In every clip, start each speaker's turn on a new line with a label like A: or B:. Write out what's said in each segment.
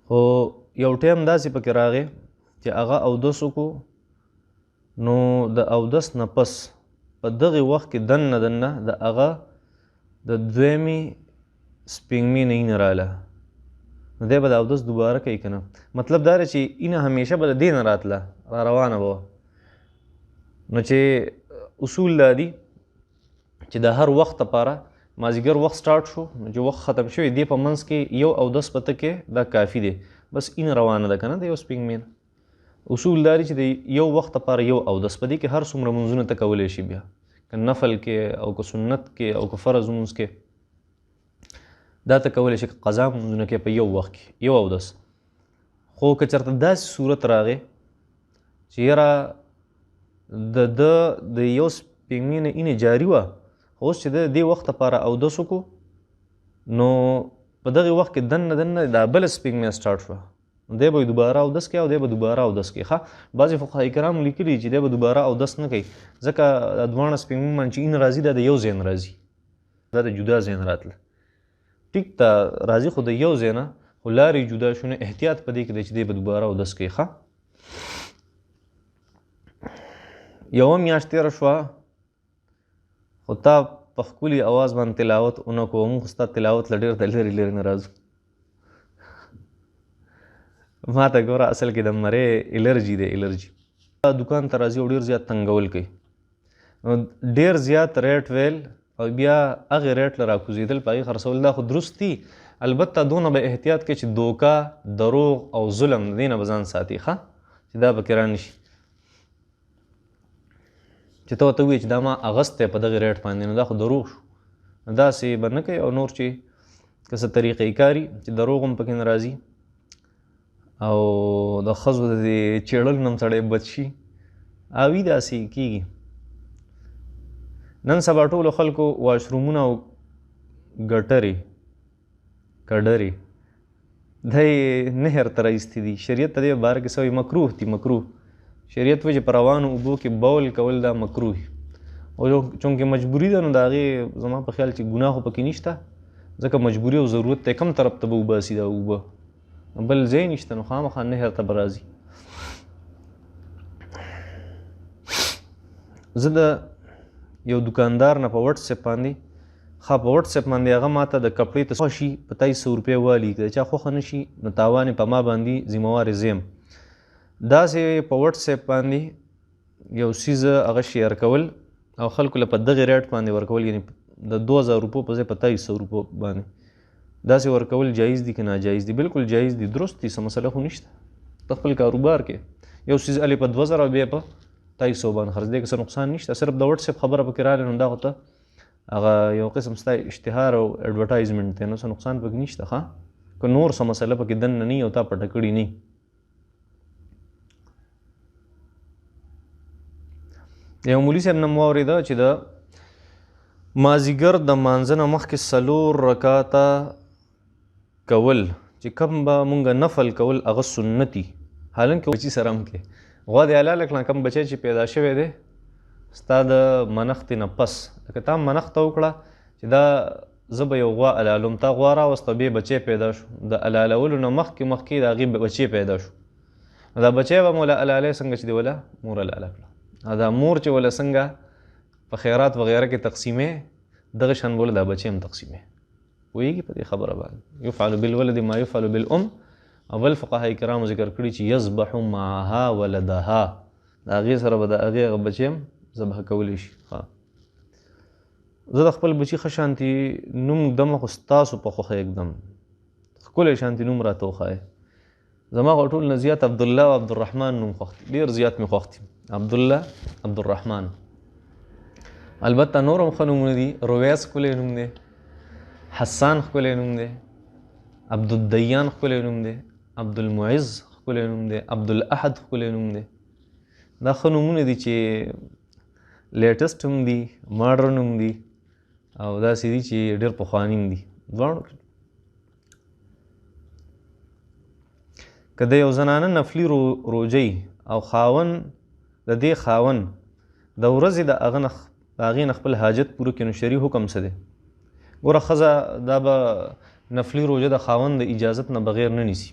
A: خو یو ټایم داسې پکې راغی چې هغه اودس وکړو، نو د اودس نه پس په دغې وخت کې دننه د هغه د دویمې سپینګمې نه اینه راله، نو دی به د اودس دوباره کوي که نه؟ مطلب دا دی چې اینه همیشه به د دې نه راتله، را روانه به. نو چې اصول دا دي چې د هر وخت لپاره مازدیګر وخت سټارټ شو، نو چې وخت ختم شوی دی په منځ کې یو اودس پته کې دا کافي دی، بس اینه روانه ده که نه د یو سپینګمې نه. اصول دا دی چې د یو وخت لپاره یو اودس، په دې کې هر څومره منځونه ته کولی شي، بیا که نفل کې او که سنت کې او که فرض لمونځ کې دا ته کولی شي، که قضا منځونه کې په یو وخت کې یو اودس. خو که چېرته داسې صورت راغی چې یاره د یو سپینګمې نه اینې جاري وه، اوس چې د دې وخت لپاره اودس وکړو، نو په دغې وخت کې دننه دا بله سپینګمې سټارټ شوه، دی به دوباره اودس کوي او دی به دوباره اودس کوي. ښه، بعضې فقهای کرامو لیکلي چې دی به دوباره اودس نه کوي، ځکه دا دواړه سپینګمې باندې چې این راځي دا د یو ځای نه راځي، دا د جدا ځای نه راتله. ټیک ته راځي خو د یو ځای نه، خو لارې جدا شو، نه احتیاط په دې کې دی چې دی به دوباره اودس کوي. ښه، یوه میاشت تېره شوه، خو تا په ښکلي اواز باندې تلاوت ونه کړو، موږ خو ستا تلاوت له ډېر د لرې نه راځو. ما ته ګوره اصل کې د مرۍ الرجي دی، الرجي. دکان ته راځي او ډېر زیات تنګول کوي، نو ډېر زیات ریټ ویل او بیا هغې ریټ له راکوزېدل په هغې خرڅول، دا خو درست دي، البته دونه به احتیاط کوي چې دوکه، دروغ او ظلم د دې نه به ځان ساتي. ښه، چې دا پکې را نه شي چې ته ورته ووایې چې دا ما اغستی په دغې ریټ باندې، نو دا خو دروغ شو. داسې به نه کوي. او نور چې که څه طریقې کاري چې دروغ هم پکې نه راځي او د ښځو د دې چیړل نه هم سړی بچ شي، او وي داسې کېږي. نن سبا ټولو خلکو واشرومونه او ګټرې کډرې دا یې نهر ته راایستي دي. شریعت ته دې باره کې څه وایي؟ مکروه دي. مکروه شریعت وایي چې په روانو اوبو کې بول کول دا مکروه، او چونکې مجبوري ده، نو د هغې زما په خیال چې ګناه خو پکې نشته، ځکه مجبوري او ضرورت ته کم طرف ته به وباسي دا اوبه، بل ځای نشته، نو خامخا نهر ته به راځي. زه د یو دکاندار نه په وټساپ باندې په وټساپ باندې هغه ما ته د کپړې ته خوښ شي په 2300 روپۍ والي، که د چا خوښه نه شي نو تاوان یې په ما باندې ذمهوار زیم. داسې په وټساپ باندې یو څیز هغه شیر کول او خلکو له په دغې ریټ باندې ورکول، یعنې د 2000 روپو په ځای په 2300 روپو باندې داسې ورکول جایز دي که ناجایز دي؟ بالکل جایز دي، درست دي، څه مسله خو نشته. ته خپل کاروبار کې یو څیز الې په 2000 او بیا په 2300 باندې خرڅ دی، که څه نقصان نشته. صرف د وټساپ خبره پکې راغلی نو دا خو ته هغه یو قسم ستا اشتهار او اډورټایزمنټ دی، نو څه نقصان پکې نشته. ښه، که نور څه مسله پکې دننه نه وي او تا پټه کړې نه وي. یو مولي صاحب نه مو اورېده چې د مازدیګر د مانځه نه مخکې 4 رکعاته کول چې کوم به مونږ نفل کول هغه سنتي، حالانکه بچي سره هم کې غوا دې حلاله کړه. کوم بچی چې پیدا شوی دی ستا د منښتې نه پس، لکه تا منښته وکړه چې دا زه به یو غوا حلالوم، تا غوا راوسته بیا بچی پیدا شو، د حلالولو نه مخکې د هغې بچی پیدا شو، نو دا بچی به مو له حلالۍ څنګه چې دی وله مور حلاله کړه، دا مور چې وله څنګه په خیرات وغیره کې تقسیمې، دغه شان بوله دا بچی هم تقسیمې. پوهېږي په دې خبره باندې؟ یفعل بالولد ما یفعل بالام، او بل فقهای کرامو ذکر کړي چې یذبح معها ولدها، د هغې سره به د هغې هغه بچی هم ذبح کولی شي. زه د خپل بچي ښه شانتي نوم ږدم، خو ستاسو په خوښه یږدم، ښکلی شانتي نوم راته وښایې. زما خو ټول نه زیات عبدالله او عبدالرحمن نوم خوښ دي، ډېر زیات مې خوښ دي، عبدالله، عبدالرحمن. البته نور هم ښه نومونه دي، رویس ښکلی نوم دی، حسان ښکلی نوم دی، عبدالدیان ښکلی نوم دی، عبدالمعز ښکلی نوم دی، عبدالاحد ښکلی نوم دی. دا ښه نومونه دي چې لیټسټ هم دي، ماډرن هم دي، او داسې دي چې ډېر پخواني هم دي دواړو. که د یو زنانه نفلي روژۍ او خاوند د دې خاوند د ورځې د هغې نه خپل حاجت پوره کړي، نو شرعي حکم څه دی؟ ګوره ښځه دا به نفلي روژه د خاوند د اجازت نه بغیر نه نیسي،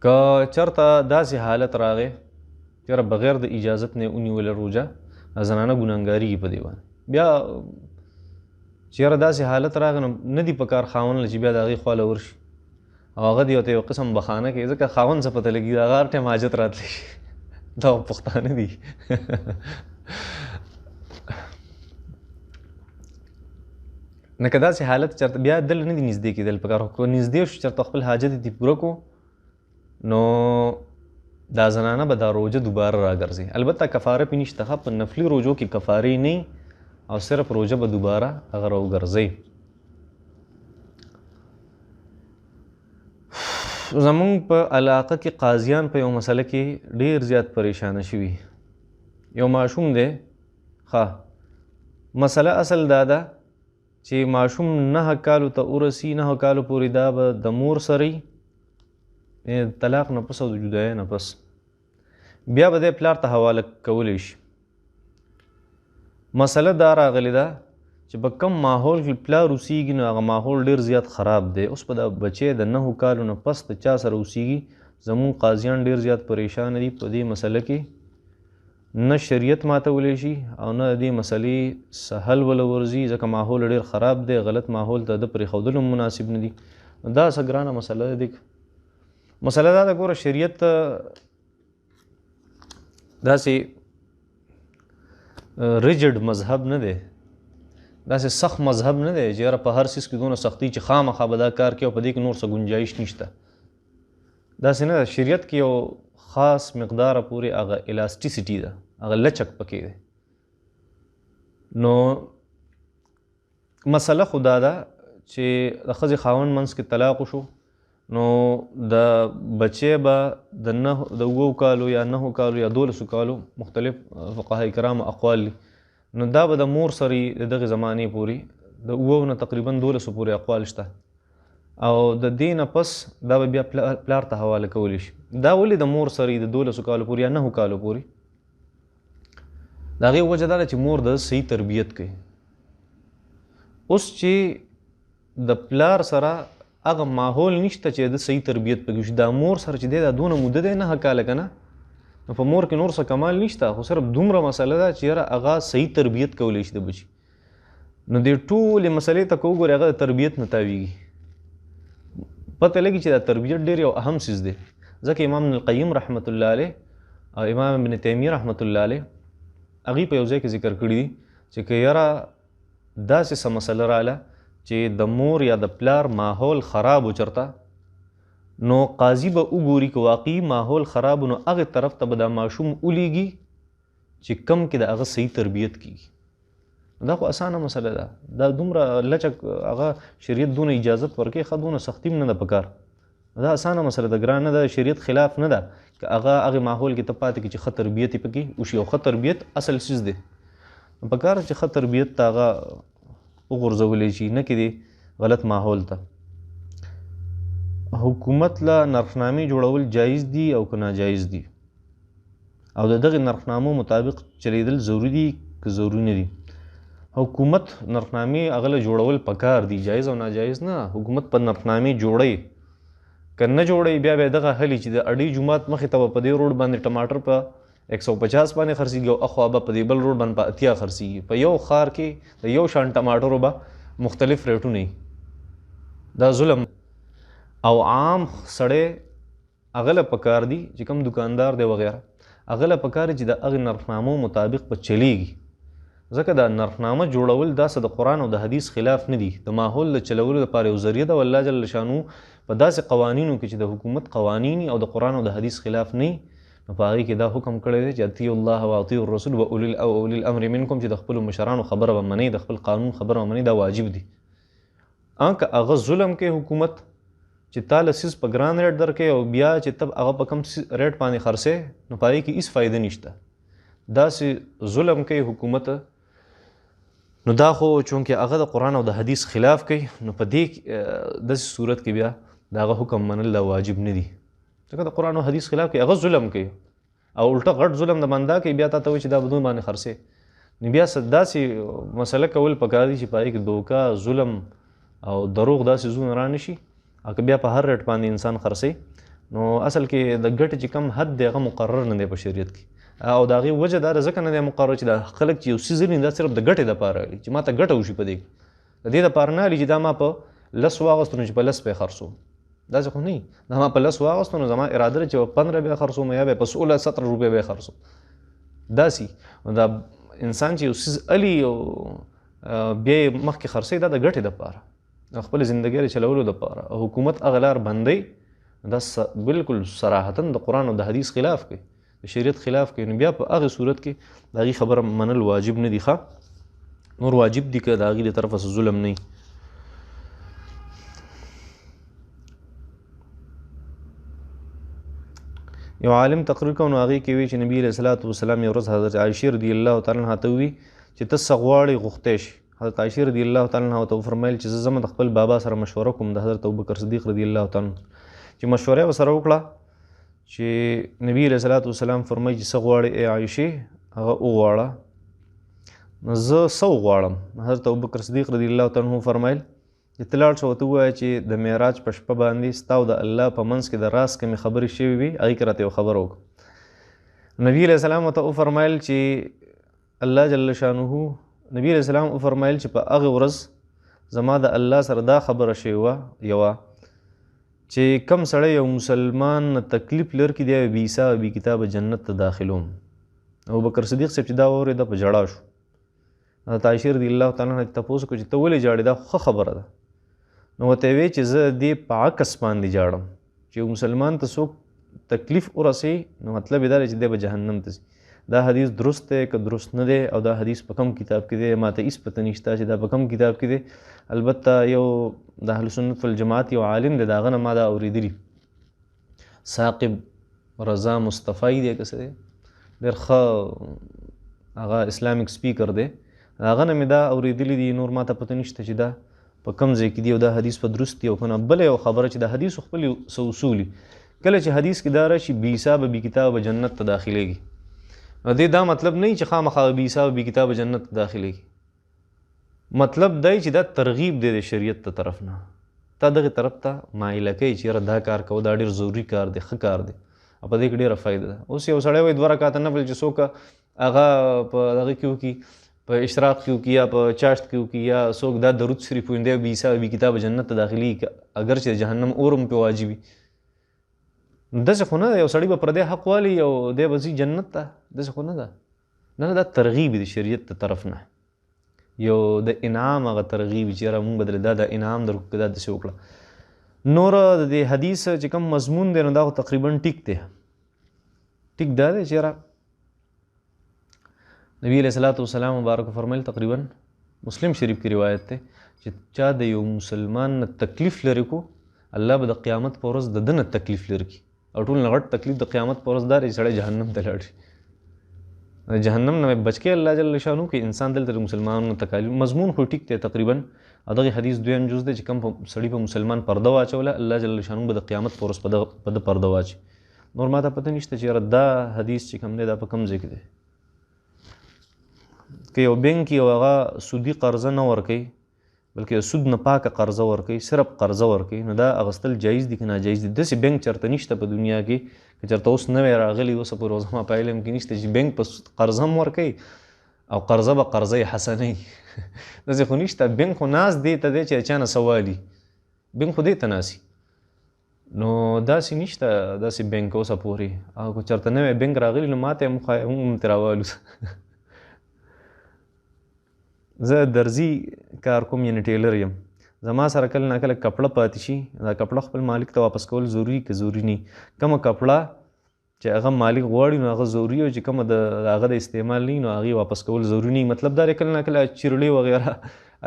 A: که چېرته داسې حالت راغی چېرې بغیر د اجازت نه ونیوله روژه زنانه ګناهګارېږي په دې باندې. بیا چېرې داسې حالت راغی نو نه دي په کار خاوند له چې بیا د هغې خوا له ورشي او هغه دې ورته یو قسم بخانه کوي ځکه خاوند څه پته لګي د هغه هر ټایم حاجت راتلی شي. دا پښتانه دي. نه که داسې حالت چېرته بیا دله نه دي نږدې کېدل په کار خو نږدې شو چېرته خپل حاجت دې پوره کړو نو دا زنانه به دا روژه دوباره راګرځي. البته کفاره پې نشته ښه په نفلي روژو کې کفارې نه او صرف روژه به دوباره هغه راوګرځئ. زمونږ په علاقه کې قاضیان په یو مسله کې ډېر زیات پریشانه شوي. یو ماشوم دی ښه مسله اصل دا ده چې ماشوم 9 کالو ته ورسي 9 کالو پورې دا به د مور سره طلاق نه پس او د جدایۍ نه پس بیا به دی پلار ته حواله کولی شي. مسله دا راغلی ده چې په کم ماحول کې پلار اوسیږي نو هغه ماحول ډېر زیات خراب دی. اوس په دا بچی د 9 کالو نه پس د چا سره اوسیږي زمونږ قاضیان ډېر زیات پریشانه دي په دې مسله کې. نه شریعت ماتولی شي او نه د دې مسلې سهل وله ورځي ځکه ماحول ډېر خراب دی. غلط ماحول ته د پرېښودلو مناسب نه دي. دا څه ګرانه مسله ده. مسله دا ده ګوره شریعت داسې ریجډ مذهب نه دی داسې سخت مذهب نه دی چې یاره په هر څیز کې دونه سختي چې خامخا به دا کار کوي او په دې کې نور څه ګنجایش نشته. داسې نه ده. شریعت کې یو خاص مقداره پورې هغه الاسټیسټي ده هغه لچک پکې دی. نو مسله خو دا ده چې د ښځې خاوند منځ کې طلاق وشو نو د بچی به د 9 کالو یا 9 کالو یا 12 کالو مختلف فقهای کرام اقوال دي نو دا به د مور سره د دغې زمانې پورې د 9 نه تقریبا 12 پورې اقوال شته او د دې نه پس دا به بیا پلار ته حواله کولی شي. دا ولې د مور سره د 12 کالو پورې یا 9 کالو پورې د هغې وجه دا ده چې مور د صحیح تربیت کوي. اوس چې د پلار سره هغه ماحول نشته چې د صحیح تربیت پکې وشي. دا مور سره چې دی دا دونه موده دی 9 کاله که نه نو په مور کې نور څه کمال نشته خو صرف دومره مسله ده چې یاره هغه صحیح تربیت کولی شي د بچي. نو دې ټولې مسلې ته که وګورې هغه د تربیت نه تاویږي. پته لګي چې دا تربیت ډېر یو اهم څیز دی ځکه امام ابن القیم رحمت الله علیه او امام ابن تیمیه رحمت الله علیه هغوی په یو ځای کې ذکر کړي دي چې که یاره داسې څه مسله راغله چې د مور یا د پلار ماحول خراب و چرته نو قاضي به وګوري که واقعي ماحول خراب نو هغې طرف ته به دا ماشوم ولیږي چې کم کې د هغه صحیح تربیت کیږي. دا خو اسانه مسله ده. دا دومره لچک هغه شریعت دونه اجازت ورکوي ښه دونه سختي هم نه ده په کار. دا اسانه مسله ده ګران نه ده شریعت خلاف نه ده که هغه هغې ماحول کې ته پاتې کړي چې ښه تربیت یې پکې وشي او ښه تربیت اصل څیز دی. په کار چې ښه تربیت ته هغه وغورځولی شي نه کې دی غلط ماحول ته. حکومت له نرخنامې جوړول جایز دي او که ناجایز دي او د دغې نرخنامو مطابق چلیدل ضروري دي که ضروري نه دي. حکومت نرخنامې هغه له جوړول پکار دي جایز او ناجایز نه. حکومت په نرخنامې جوړی که نه جوړی بیا به دغه هلي چې د اډې جومات مخې ته به په دې روډ باندې ټماټر په 150 باندې خرڅېږي او اخوا به په دې بل روډ باندې په 80 خرڅېږي. په یو ښار کې د یو شان ټماټرو به مختلف ریټونه وي. دا ظلم او عام سړی هغه له پکار دي چې کوم دکاندار دی وغیره هغه له پکار دي چې د هغې نرخنامو مطابق به چلیږي ځکه دا نرخنامه جوړول دا څه د قرآن او د حدیث خلاف نه دي. د ماحول د چلولو لپاره یو ذریعه ده او الله جل شانو په داسې قوانینو کې چې د حکومت قوانین او د قرآن او د حدیث خلاف نه نو په هغې کې دا حکم کړی دی چې اطیعوا الله و اطیعوا الرسول و اولی الامر منکم چې د خپلو مشرانو خبره به منئ د خپل قانون خبره به منئ دا واجب دي. که هغه ظلم کوي حکومت چې تا له څیز په ګران ریټ درکوي او بیا چې ته هغه په کم ریټ باندې خرڅې نو په هغې کې هېڅ فایده نشته. داسې ظلم کوي حکومت نو دا خو چونکې هغه د قرآن او د حدیث خلاف کوي نو په دې داسې صورت کې بیا د هغه حکم منل دا واجب نه دي ځکه د قرآن او حدیث خلاف کوي هغه ظلم کوي او الټه غټ ظلم د بنده کوي بیا تا ته وایي چې دا بدون باندې خرڅې نو بیا داسې مسله کول پکار دي چې په هغې کې دوکه ظلم او دروغ داسې زونه را نه شي او که بیا په هر ریټ باندې انسان خرڅوي نو اصل کې د ګټې چې کم حد دی هغه مقرر نه دی په شریعت کې او د هغې وجه دا ده ځکه نه دی مقرر چې دا خلک چې یو څیز لري دا صرف د ګټې دپاره اخلي چې ما ته ګټه وشي په دې کې د دې دپاره نه اخلي چې دا ما په 10 واغستو نو چې په 10 به یې خرڅوم داسې خو نه وي دا ما په 10 واغستو نو زما اراده ده چې په 15 به یې خرڅوم یا به په 16-17 روپۍ به یې خرڅوم داسې دا انسان چې یو څیز اخلي او بیا یې مخکې خرڅوي دا د ګټې دپاره خپل زندګۍ د چلولو دپاره او حکومت هغه لار بندوي دا بالکل صراحتا د قرآن او د حدیث خلاف کوي د شریعت خلاف کوي نو بیا په هغې صورت کې د هغې خبره منل واجب نه دي ښه نور واجب دي که د هغې د طرفه څه ظلم نه وي یو عالم تقریر کوي نو هغې کې وی چې نبي علیه الصلاة وسلام یو ورځ حضرت عایشې رضی الله تعالی عنها ته ووي چې ته څه غواړې غوښتی شي حضرت عایشې رضی الله تعالی عنها ورته وفرمیل چې زه ځم د خپل بابا سره مشوره کوم د حضرت ابوبکر صدیق رضی الله تعالی عنه چې مشوره یې ورسره وکړه چې نبي علیه الصلاة وسلام فرمایي چې څه غواړې ای عایشې هغه وغواړه نو زه څه وغواړم حضرت ابوبکر صدیق رضی الله تعالی عنه فرمایل چې ته لاړ شه ورته ووایه چې د معراج په شپه باندې ستا او د الله په منځ کې د راز کمې خبرې شوې وي هغې کې راته یو خبره وکړه نبي علیه السلام ورته وفرمیل چې الله جل شانه نبي علیه السلام وفرمیل چې په هغې ورځ زما د الله سره دا خبره شوې وه یوه چې کم سړی یو مسلمان نه تکلیف لرکي دی بې حسابه بې کتابه جنت ته داخلوم ابوبکر صدیق صاحب چې دا واورېده په ژړا شو حضرت عایشې رضی الله تعالی عنها تپوس وکړو چې ته ولې ژاړې دا ښه خبره ده نو ورته یې ویې چې زه دې په عکس باندې ژاړم چې یو مسلمان ته څوک تکلیف ورسوي نو مطلب یې دا دی چې دی به جهنم ته ځي دا حدیث درست دی که درست نه دی او دا حدیث په کوم کتاب کې دی ما ته هېڅ پته نشته چې دا په کوم کتاب کې دی البته یو د اهل سنت والجماعت یو عالم دی د هغه نه ما دا اورېدلي ثاقب رضا مصطفی دی که څه دی ډېر ښه هغه اسلامیک سپیکر دی هغه نه مې دا اورېدلي دي نور ما ته پته نشته چې دا په کوم ځای کې دی او دا حدیث په درست دی او که نه بله یو خبره چې د حدیثو خپل څه اصول وي کله چې حدیث کې دا راشي بې حسابه بې کتابه جنت ته داخلېږي نو دې دا مطلب نه وي چې خامخا بې حسابه بې کتابه جنت ته داخلېږي مطلب دی چې دا ترغیب دی د شریعت ته طرف نه تا دغې طرف ته مایله کوي چې یاره دا کار کوه دا ډېر ضروري کار دی ښه کار دی او په دې کې ډېره فایده ده اوس یو سړی وایي 2 رکعاته نفل چې څوک هغه په دغه کې وکړي په اشراق کې وکړي یا په چاشت کې وکړي یا څوک دا درود شریف ویندی او بې حسابه بې کتابه جنت ته داخلېږي اگر چې د جهنم اور هم پرې واجب وي داسې خو نه ده یو سړي به پردی حق والي او دی به ځي جنت ته داسې خو نه ده نه دا ترغیب د شریعت د طرف نه یو د انعام هغه ترغیب چې یاره مونږ به دا د انعام درکړو که دا داسې وکړه نور د دې حدیث چې کوم مضمون دی نو دا خو تقریبا ټیک دی ټیک دا دی چې یاره نبی علیہ الصلوۃ والسلام مبارک فرمایل تقریبا مسلم شریف کی روایت ته چې چا د یو مسلمان نه تکلیف لري کو الله به د قیامت په ورځ د دنه تکلیف لري او ټول نه غټ تکلیف د قیامت په ورځ دار سړی جهنم ته لاړ شي جهنم نه بچ کې الله جل شانو کې انسان دلته مسلمانانو تکالیف مضمون خو ټیک دی تقریبا دغه حدیث دویم جز دی چې کوم سړی په مسلمان پرده واچوله الله جل شانو به د قیامت په ورځ په د پرده واچي نور ما ته پته نشته چې دا حدیث چې کوم دی دا په کوم ځای کې دی که یو بینک یو هغه سودي قرضه نه ورکوي بلکې سود نه پاکه قرضه ورکوي صرف قرضه ورکوي نو دا اخیستل جایز دي که ناجایز دي داسې بینک چېرته نشته په دنیا کې که چېرته اوس نوی راغلی اوسه پورې زما په علم کې نشته چې بینک په قرضه هم ورکوي او قرضه به قرضه حسنه داسې خو نشته بینک خو ناست دې ته دی چې چا نه سوالي بینک خو دې ته ناسي نو داسې نشته داسې بینک اوسه پورې او که چېرته نوی بینک راغلی نو ما ته هم ترې راوالو زه درزي کار کوم یعنې ټیلر یم زما سره کله نه کله کپړه پاتې شي دا کپړه خپل مالک ته واپس کول ضروري که ضروري نه کومه کپړه چې هغه مالک غواړي نو هغه ضروري او چې کومه د هغه د استعمال نه نو هغې واپس کول ضروري نه مطلب دا دی کله نه کله چیرړې وغیره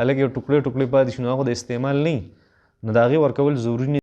A: هلکه یو ټوکړې پاتې شي نو هغه د استعمال نه نو د هغې ورکول ضروري نه